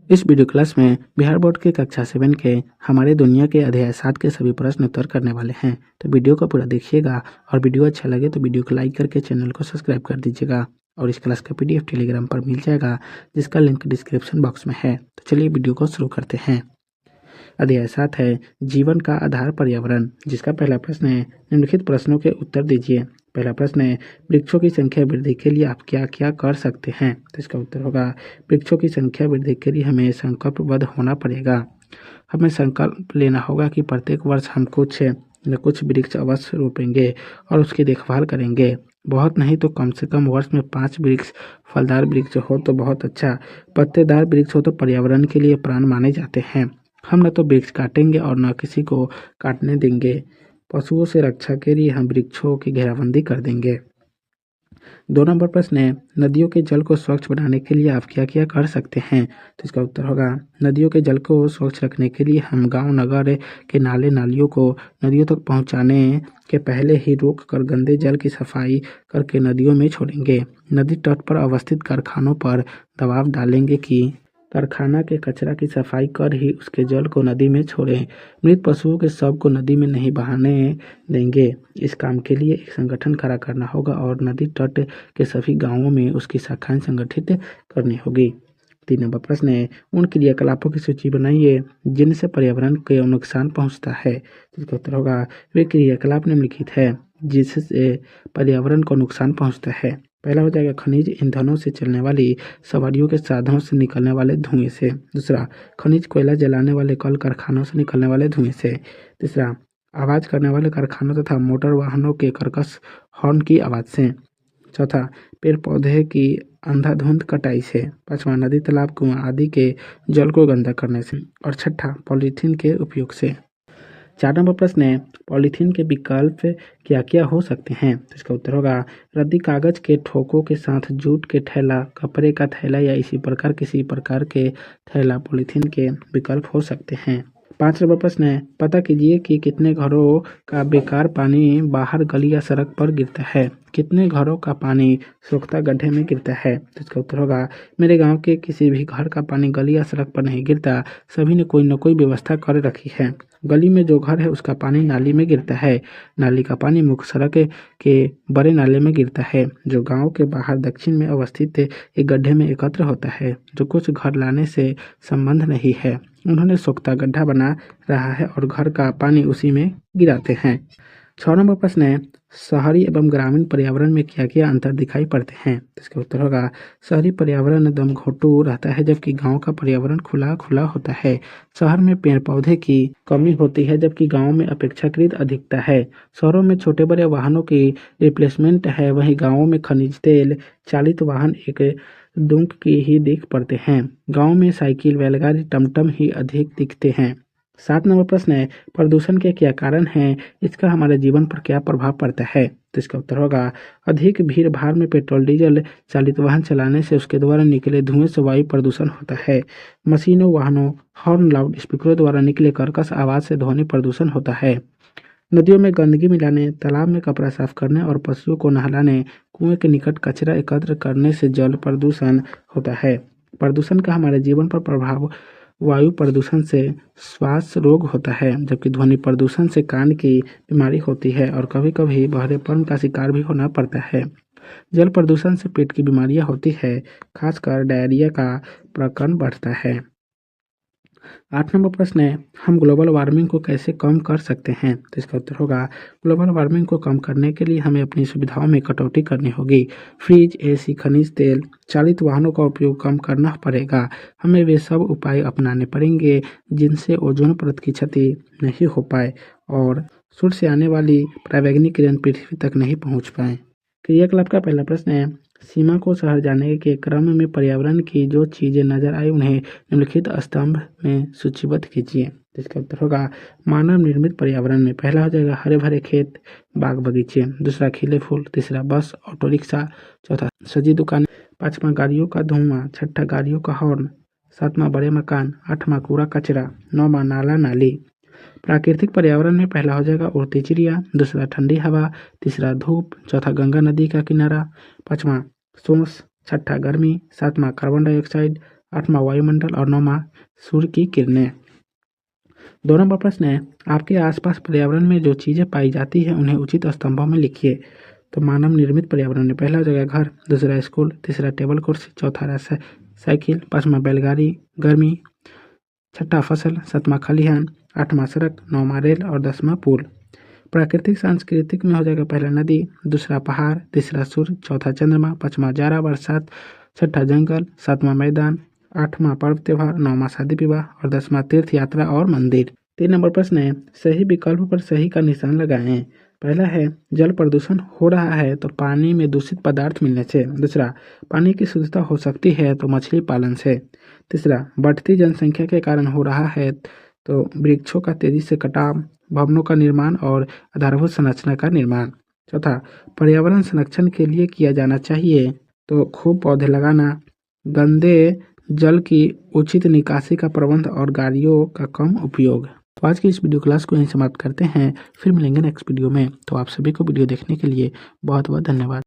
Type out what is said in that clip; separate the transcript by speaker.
Speaker 1: इस video class में Bihar board के कक्षा 7 के हमारे दुनिया के अध्याय 7 के सभी प्रश्न उत्तर करने वाले हैं। तो वीडियो को पूरा देखिएगा और वीडियो अच्छा लगे तो वीडियो को लाइक करके चैनल को सब्सक्राइब कर दीजिएगा। और इस क्लास का पीडीएफ टेलीग्राम पर मिल जाएगा, जिसका लिंक डिस्क्रिप्शन बॉक्स में है। तो चलिए वीडियो को शुरू करते हैं। अध्याय 7 है जीवन का आधार पर्यावरण, जिसका पहला प्रश्न है निम्नलिखित प्रश्नों के उत्तर दीजिए। पहला प्रश्न है वृक्षों की संख्या वृद्धि के लिए आप क्या क्या कर सकते हैं। तो इसका उत्तर होगा वृक्षों की संख्या वृद्धि के लिए हमें संकल्पबद्ध होना पड़ेगा। हमें संकल्प लेना होगा कि प्रत्येक वर्ष हम कुछ न कुछ वृक्ष अवश्य रोपेंगे और उसकी देखभाल करेंगे। बहुत नहीं तो कम से कम वर्ष में 5 वृक्ष, फलदार वृक्ष हो तो बहुत अच्छा, पत्तेदार वृक्ष हो तो पर्यावरण के लिए प्राण माने जाते हैं। हम न तो वृक्ष काटेंगे और न किसी को काटने देंगे। पशुओं से रक्षा के लिए हम वृक्षों की घेराबंदी कर देंगे। 2 नंबर प्रश्न है नदियों के जल को स्वच्छ बनाने के लिए आप क्या क्या कर सकते हैं। तो इसका उत्तर होगा नदियों के जल को स्वच्छ रखने के लिए हम गांव नगर के नाले नालियों को नदियों तक पहुंचाने के पहले ही रोक कर गंदे जल की सफाई करके नदियों में छोड़ेंगे। नदी तट पर अवस्थित कारखानों पर दबाव डालेंगे कि कारखाना के कचरा की सफाई कर ही उसके जल को नदी में छोड़ें। मृत पशुओं के शव को नदी में नहीं बहाने देंगे। इस काम के लिए एक संगठन खड़ा करना होगा और नदी तट के सभी गांवों में उसकी शाखाएं संगठित करनी होगी। 3 नंबर प्रश्न है उन क्रियाकलापों की सूची बनाइए जिनसे पर्यावरण को नुकसान पहुंचता है। इसका उत्तर होगा वे क्रियाकलाप निम्नलिखित है जिससे पर्यावरण को नुकसान पहुंचता है। पहला हो जाएगा खनिज ईंधनों से चलने वाली सवारियों के साधनों से निकलने वाले धुएं से। दूसरा खनिज कोयला जलाने वाले कल कारखानों से निकलने वाले धुएं से। तीसरा आवाज करने वाले कारखानों तथा मोटर वाहनों के कर्कश हॉर्न की आवाज से। चौथा पेड़ पौधे की अंधाधुंध कटाई से। पांचवा नदी तालाब कुआं आदि के जल को गंदा करने से। और छठा पॉलीथीन के उपयोग से। 4 नंबर प्रश्न है पॉलीथीन के विकल्प क्या क्या हो सकते हैं। तो इसका उत्तर होगा रद्दी कागज के ठोकों के साथ जूट के थैला, कपड़े का थैला या इसी प्रकार किसी प्रकार के थैला पॉलीथीन के विकल्प हो सकते हैं। 5 नंबर प्रश्न है पता कीजिए कि कितने घरों का बेकार पानी बाहर गली या सड़क पर गिरता है। कितने घरों का पानी सोखता गड्ढे में गिरता है। तो इसका उत्तर होगा मेरे गांव के किसी भी घर का पानी गली या सड़क पर नहीं गिरता। सभी ने कोई न कोई व्यवस्था कर रखी है। गली में जो घर है उसका पानी नाली में गिरता है। नाली का पानी मुख्य सड़क के बड़े नाले में गिरता है जो गांव के बाहर दक्षिण में अवस्थित एक गड्ढे में एकत्र होता है जो कुछ घर लाने से संबंध नहीं है। उन्होंने सोख्ता गड्ढा बना रहा है और घर का पानी उसी में गिराते हैं। 6 नंबर प्रश्न है शहरी एवं ग्रामीण पर्यावरण में क्या क्या अंतर दिखाई पड़ते हैं। तो इसका उत्तर होगा शहरी पर्यावरण दमघोटू रहता है जबकि गांव का पर्यावरण खुला खुला होता है। शहर में पेड़ पौधे की कमी होती है जबकि गांव में अपेक्षाकृत अधिकता है। शहरों में छोटे बड़े वाहनों की रिप्लेसमेंट है, वहीं गांवों में खनिज तेल चालित वाहन एक दुंक की ही दिख पड़ते हैं। गांव में साइकिल बैलगाड़ी टमटम ही अधिक दिखते हैं। 7 नंबर प्रश्न है प्रदूषण के क्या कारण हैं, इसका हमारे जीवन पर क्या प्रभाव पड़ता है। तो इसका उत्तर होगा अधिक भीड़ भाड़ में पेट्रोल डीजल चालित वाहन चलाने से उसके द्वारा निकले धुएं से वायु प्रदूषण होता है। मशीनों वाहनों हॉर्न लाउड स्पीकरों द्वारा निकले कर्कश आवाज से ध्वनि प्रदूषण होता है। नदियों में गंदगी मिलाने, तालाब में कपड़ा साफ करने और पशुओं को नहलाने, कुएं के निकट कचरा एकत्र करने से जल प्रदूषण होता है। प्रदूषण का हमारे जीवन पर प्रभाव वायु प्रदूषण से श्वास रोग होता है जबकि ध्वनि प्रदूषण से कान की बीमारी होती है और कभी कभी बहरेपन का शिकार भी होना पड़ता है। जल प्रदूषण से पेट की बीमारियां होती है, खासकर डायरिया का प्रकरण बढ़ता है। 8 नंबर प्रश्न है हम ग्लोबल वार्मिंग को कैसे कम कर सकते हैं। तो इसका उत्तर होगा ग्लोबल वार्मिंग को कम करने के लिए हमें अपनी सुविधाओं में कटौती करनी होगी। फ्रिज, एसी, खनिज तेल चालित वाहनों का उपयोग कम करना पड़ेगा। हमें वे सब उपाय अपनाने पड़ेंगे जिनसे ओजोन परत की क्षति नहीं हो पाए और सूर्य से आने वाली पराबैंगनी किरण पृथ्वी तक नहीं पहुंच पाए। क्रियाकलाप का पहला प्रश्न है सीमा को शहर जाने के क्रम में पर्यावरण की जो चीजें नजर आई उन्हें निम्नलिखित स्तंभ में सूचीबद्ध कीजिए। तो इसका उत्तर होगा मानव निर्मित पर्यावरण में पहला हो जाएगा हरे भरे खेत बाग बगीचे। दूसरा खिले फूल। तीसरा बस ऑटो रिक्शा। चौथा सजी दुकान। पांचवा गाड़ियों का धुआं। छठा गाड़ियों का हॉर्न। सातवां बड़े मकान। आठवां कूड़ा कचरा। नौवां नाला नाली। प्राकृतिक पर्यावरण में पहला हो जाएगा उड़ती चिड़िया। दूसरा ठंडी हवा। तीसरा धूप। चौथा गंगा नदी का किनारा। पांचवा सोस। छठा गर्मी। सातवां कार्बन डाइऑक्साइड। 8वां वायुमंडल और 9वां सूर्य की किरणें। 2 नंबर प्रश्न है, आपके आसपास पर्यावरण में जो चीज़ें पाई जाती हैं उन्हें उचित स्तंभों में लिखिए। तो मानव निर्मित पर्यावरण में पहला जगह घर, दूसरा स्कूल, तीसरा टेबल कुर्सी, चौथा साइकिल, पांचवा बैलगाड़ी गर्मी, छठा फसल, सातवां खलिहान, आठवां सड़क, नौवां रेल और 10वां पुल। प्राकृतिक सांस्कृतिक में हो जाएगा पहला नदी, दूसरा पहाड़, तीसरा सूर्य, चौथा चंद्रमा, पांचवा जाड़ा बरसात, छठा जंगल, सातवां मैदान, आठवां पर्व त्योहार, नौवां शादी विवाह और 10वां तीर्थ यात्रा और मंदिर। 3 नंबर प्रश्न है, सही विकल्प पर सही का निशान लगाएं। पहला है, जल प्रदूषण हो रहा है तो पानी में दूषित पदार्थ मिलने से। दूसरा, पानी की शुद्धता हो सकती है तो मछली पालन से। तीसरा, बढ़ती जनसंख्या के कारण हो रहा है तो वृक्षों का तेजी से कटाव, भवनों का निर्माण और आधारभूत संरचना का निर्माण। चौथा, पर्यावरण संरक्षण के लिए किया जाना चाहिए तो खूब पौधे लगाना, गंदे जल की उचित निकासी का प्रबंध और गाड़ियों का कम उपयोग। तो आज की इस वीडियो क्लास को यहीं समाप्त करते हैं, फिर मिलेंगे नेक्स्ट वीडियो में। तो आप सभी को वीडियो देखने के लिए बहुत बहुत धन्यवाद।